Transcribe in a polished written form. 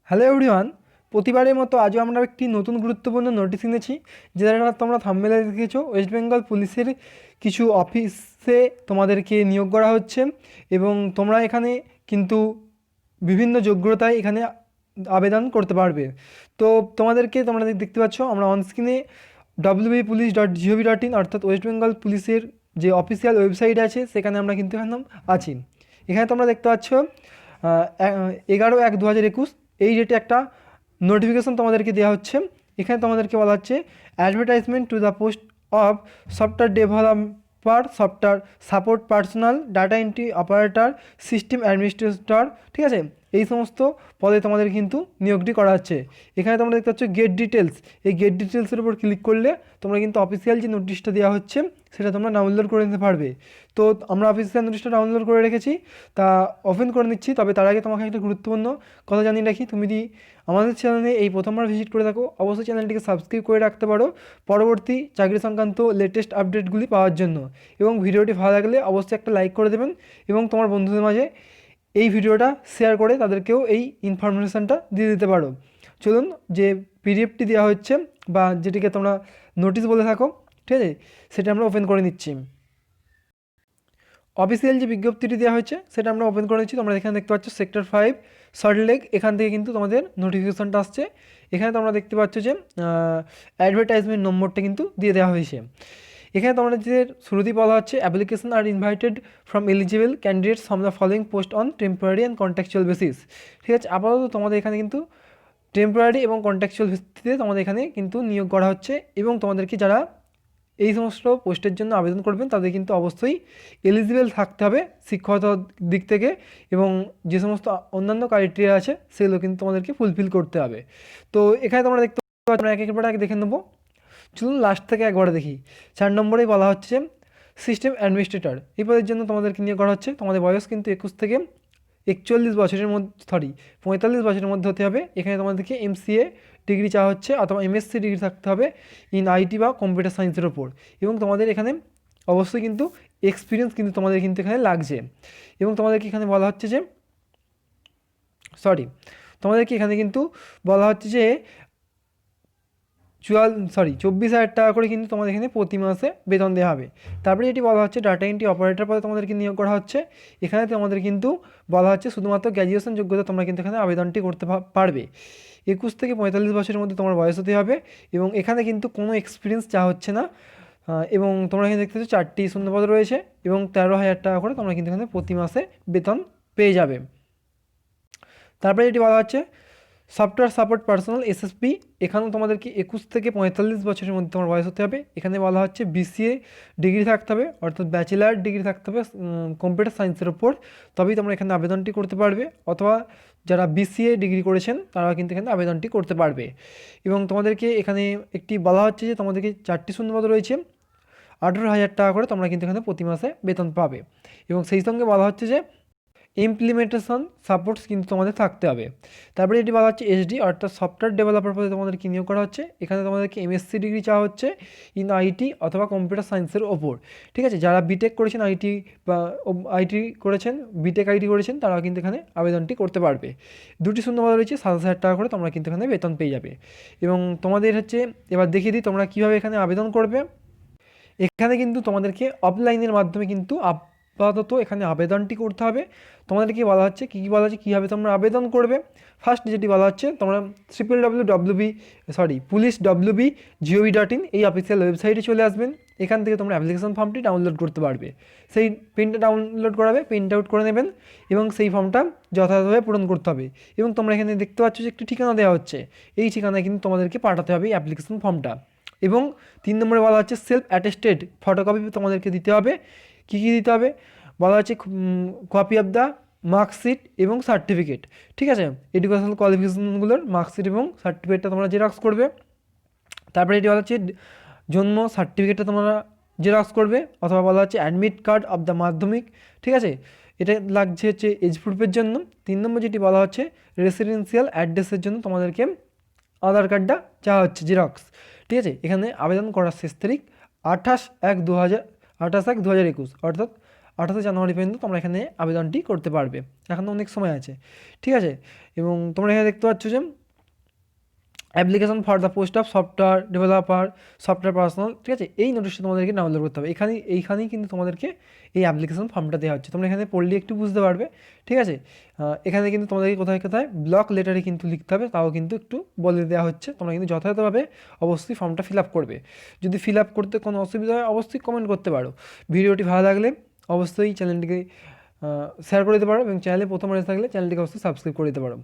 Hello everyone, প্রতিবারের মতো আজও আমরা একটি নতুন গুরুত্বপূর্ণ নোটিশ এনেছি, যেটা তোমরা থাম্বনেলে দেখেছো। ওয়েস্ট বেঙ্গল পুলিশের কিছু অফিসে তোমাদেরকে নিয়োগ করা হচ্ছে এবং তোমরা এখানে কিন্তু বিভিন্ন যোগ্যতায় এখানে আবেদন করতে পারবে। তো তোমরা দেখতে পাচ্ছ আমরা অনস্ক্রিনে www.police.gov.in অর্থাৎ ওয়েস্ট বেঙ্গল পুলিশের যে অফিসিয়াল ওয়েবসাইট আছে সেখানে আমরা কিন্তু এখানে আছি। এখানে তোমরা দেখতে পাচ্ছ 11/1/2021 এই ডেটে একটা নোটিফিকেশন তোমাদেরকে দেওয়া হচ্ছে। এখানে তোমাদেরকে বলা হচ্ছে advertisement to the post of software developer, software support personal, data entry operator, system administrator, ঠিক আছে, এই সমস্ত পদে তোমাদের কিন্তু নিয়োগটি করা হচ্ছে। এখানে তোমরা দেখতে পাচ্ছ গেট ডিটেলস। এই গেট ডিটেলসের উপর ক্লিক করলে তোমরা কিন্তু অফিসিয়াল যে নোটিশটা দেওয়া হচ্ছে সেটা তোমরা ডাউনলোড করে নিতে পারবে। তো আমরা অফিসিয়াল নোটিশটা ডাউনলোড করে রেখেছি, তা ওপেন করে নিচ্ছি। তবে তার আগে তোমাকে একটা গুরুত্বপূর্ণ কথা জানিয়ে রাখি, তুমি যদি আমাদের চ্যানেলে এই প্রথমবার ভিজিট করে থাকো অবশ্যই চ্যানেলটিকে সাবস্ক্রাইব করে রাখতে পারো পরবর্তী চাকরি সংক্রান্ত লেটেস্ট আপডেটগুলি পাওয়ার জন্য। এবং ভিডিওটি ভালো লাগলে অবশ্যই একটা লাইক করে দেবেন এবং তোমার বন্ধুদের মাঝে এই ভিডিওটা শেয়ার করে তাদেরকেও এই ইনফরমেশানটা দিয়ে দিতে পারো। চলুন, যে পিডিএফটি দেওয়া হচ্ছে বা যেটিকে তোমরা নোটিশ বলে থাকো, ঠিক আছে, সেটা আমরা ওপেন করে নিচ্ছি। অফিসিয়াল যে বিজ্ঞপ্তিটি দেওয়া হয়েছে সেটা আমরা ওপেন করে নিচ্ছি। তোমরা এখানে দেখতে পাচ্ছ সেক্টর 5 সল্টলেক, এখান থেকে কিন্তু তোমাদের নোটিফিকেশনটা আসছে। এখানে তোমরা দেখতে পাচ্ছ যে অ্যাডভার্টাইজমেন্ট নম্বরটা কিন্তু দিয়ে দেওয়া হয়েছে। এখানে তোমাদের শুরুতেই বলা হচ্ছে application are invited from eligible candidates from the following post on temporary and contractual basis. ঠিক আছে, আপাতত তোমাদের এখানে কিন্তু টেম্পোরারি এবং কন্ট্রাকচুয়াল ভিত্তিতে তোমাদের এখানে কিন্তু নিয়োগ করা হচ্ছে এবং তোমাদেরকে যারা এই সমস্ত পোস্টের জন্য আবেদন করবেন তাদের কিন্তু অবশ্যই এলিজিবল থাকতে হবে শিক্ষকতার দিক থেকে, এবং যে সমস্ত অন্যান্য ক্রাইটেরিয়া আছে সেগুলো কিন্তু তোমাদেরকে ফুলফিল করতে হবে। তো এখানে তোমরা দেখতে পাচ্ছ, আমরা এক একবার আগে দেখে নেবো। চলুন লাস্ট থেকে একবারে দেখি। 4 নম্বরেই বলা হচ্ছে সিস্টেম অ্যাডমিনিস্ট্রেটর। এই পদের জন্য তোমাদেরকে নিয়োগ করা হচ্ছে। তোমাদের বয়স কিন্তু 21 থেকে 41 বছরের মধ্যে 45 বছরের মধ্যে হতে হবে। এখানে তোমাদেরকে MCA ডিগ্রি চাওয়া হচ্ছে অথবা MSc ডিগ্রি থাকতে হবে ইন IT বা কম্পিউটার সায়েন্সের ওপর, এবং তোমাদের এখানে অবশ্যই কিন্তু এক্সপিরিয়েন্স কিন্তু তোমাদের কিন্তু এখানে লাগছে। এবং তোমাদেরকে এখানে বলা হচ্ছে যে তোমাদেরকে এখানে কিন্তু বলা হচ্ছে যে 24,000 টাকা করে কিন্তু তোমাদের এখানে প্রতি মাসে বেতন দেওয়া হবে। তারপরে এটি বলা হচ্ছে ডাটা এন্ট্রি অপারেটর পদে তোমাদেরকে নিয়োগ করা হচ্ছে। এখানে তোমাদের কিন্তু বলা হচ্ছে শুধুমাত্র গ্র্যাজুয়েশন যোগ্যতা তোমরা কিন্তু এখানে আবেদনটি করতে পারবে। 21 থেকে 45 বছরের মধ্যে তোমার বয়স হতে হবে এবং এখানে কিন্তু কোনো এক্সপিরিয়েন্স চাওয়া হচ্ছে না। এবং তোমরা এখানে দেখতে পাচ্ছ 4টি শূন্যপদ রয়েছে এবং 13,000 টাকা করে তোমরা কিন্তু এখানে প্রতি মাসে বেতন পেয়ে যাবে। তারপরে এটি বলা হচ্ছে সফটওয়্যার সাপোর্ট পার্সোনাল SSP। এখানেও তোমাদেরকে 21 থেকে 45 বছরের মধ্যে তোমার বয়স হতে হবে। এখানে বলা হচ্ছে BCA ডিগ্রি থাকতে হবে, অর্থাৎ ব্যাচেলার ডিগ্রি থাকতে হবে কম্পিউটার সায়েন্সের ওপর, তবেই তোমরা এখানে আবেদনটি করতে পারবে, অথবা যারা BCA ডিগ্রি করেছেন তারা কিন্তু এখানে আবেদনটি করতে পারবে। এবং তোমাদেরকে এখানে একটি বলা হচ্ছে যে তোমাদেরকে 4টি শূন্যপদ রয়েছে, 18,000 টাকা করে তোমরা কিন্তু এখানে প্রতি মাসে বেতন পাবে। এবং সেই সঙ্গে বলা হচ্ছে যে ইমপ্লিমেন্টেশন সাপোর্টস কিন্তু তোমাদের থাকতে হবে। তারপরে এটি বলা হচ্ছে SD অর্থাৎ সফটওয়্যার ডেভেলপার পদে তোমাদেরকে নিয়োগ করা হচ্ছে। এখানে তোমাদেরকে MSc ডিগ্রি চাওয়া হচ্ছে ইন IT অথবা কম্পিউটার সায়েন্সের ওপর, ঠিক আছে। যারা বিটেক করেছেন বা IT করেছেন, বিটেক IT করেছেন, তারাও কিন্তু এখানে আবেদনটি করতে পারবে। 2টি শূন্যপদ রয়েছে, 27,000 টাকা করে তোমরা কিন্তু এখানে বেতন পেয়ে যাবে। এবং তোমাদের হচ্ছে এবার দেখিয়ে দিই তোমরা কীভাবে এখানে আবেদন করবে। এখানে কিন্তু তোমাদেরকে অফলাইনের মাধ্যমে কিন্তু আপাতত এখানে আবেদনটি করতে হবে। তোমাদেরকে বলা হচ্ছে কী বলা হচ্ছে কীভাবে তোমরা আবেদন করবে। ফার্স্ট যেটি বলা হচ্ছে তোমরা police.gov.in এই অফিসিয়াল ওয়েবসাইটে চলে আসবেন। এখান থেকে তোমরা অ্যাপ্লিকেশন ফর্মটি ডাউনলোড করতে পারবে। সেই প্রিন্টটা ডাউনলোড করাবে, প্রিন্ট আউট করে নেবেন এবং সেই ফর্মটা যথাযথভাবে পূরণ করতে হবে। এবং তোমরা এখানে দেখতে পাচ্ছ যে একটি ঠিকানা দেওয়া হচ্ছে, এই ঠিকানায় কিন্তু তোমাদেরকে পাঠাতে হবে এই অ্যাপ্লিকেশন ফর্মটা। এবং 3 নম্বরে বলা হচ্ছে সেলফ অ্যাটেস্টেড ফটোকপি তোমাদেরকে দিতে হবে। কী কী দিতে হবে বলা হচ্ছে কপি অফ দ্য মার্কশিট এবং সার্টিফিকেট, ঠিক আছে, এডুকেশনাল কোয়ালিফিকেশনগুলোর মার্কশিট এবং সার্টিফিকেটটা তোমরা জেরক্স করবে। তারপরে এটি বলা হচ্ছে জন্ম সার্টিফিকেটটা তোমরা জেরক্স করবে, অথবা বলা হচ্ছে অ্যাডমিট কার্ড অফ দ্য মাধ্যমিক, ঠিক আছে, এটা লাগছে হচ্ছে এজ প্রুফের জন্য। 3 নম্বর যেটি বলা হচ্ছে রেসিডেন্সিয়াল অ্যাড্রেসের জন্য তোমাদেরকে আধার কার্ডটা চাওয়া হচ্ছে জেরক্স, ঠিক আছে। এখানে আবেদন করার শেষ তারিখ 28/1/2021 অর্থাৎ 28 জানুয়ারি পর্যন্ত তোমরা এখানে আবেদনটি করতে পারবে, এখনও অনেক সময় আছে, ঠিক আছে। এবং তোমরা এখানে দেখতে পাচ্ছ যে application for the post of software developer, software personal, ঠিক আছে। এই নোটিশটা তোমাদেরকে ডাউনলোড করতে হবে, এইখানেই কিন্তু তোমাদেরকে এই অ্যাপ্লিকেশন ফর্মটা দেওয়া হচ্ছে, তোমরা এখানে পড়লে একটু বুঝতে পারবে, ঠিক আছে। এখানে কিন্তু তোমাদেরকে কোথায় কোথায় ব্লক লেটারে কিন্তু লিখতে হবে, তাও কিন্তু একটু বলে দেওয়া হচ্ছে, তোমরা কিন্তু যথাযথভাবে অবশ্যই ফর্মটা ফিল আপ করবে। যদি ফিল আপ করতে কোনো অসুবিধা হয় অবশ্যই কমেন্ট করতে পারো। ভিডিওটি ভালো লাগলে অবশ্যই চ্যানেলটিকে শেয়ার করে দিতে পারো, এবং চ্যানেলে প্রথম এসে থাকলে চ্যানেলটিকে অবশ্যই সাবস্ক্রাইব করে দিতে পারো।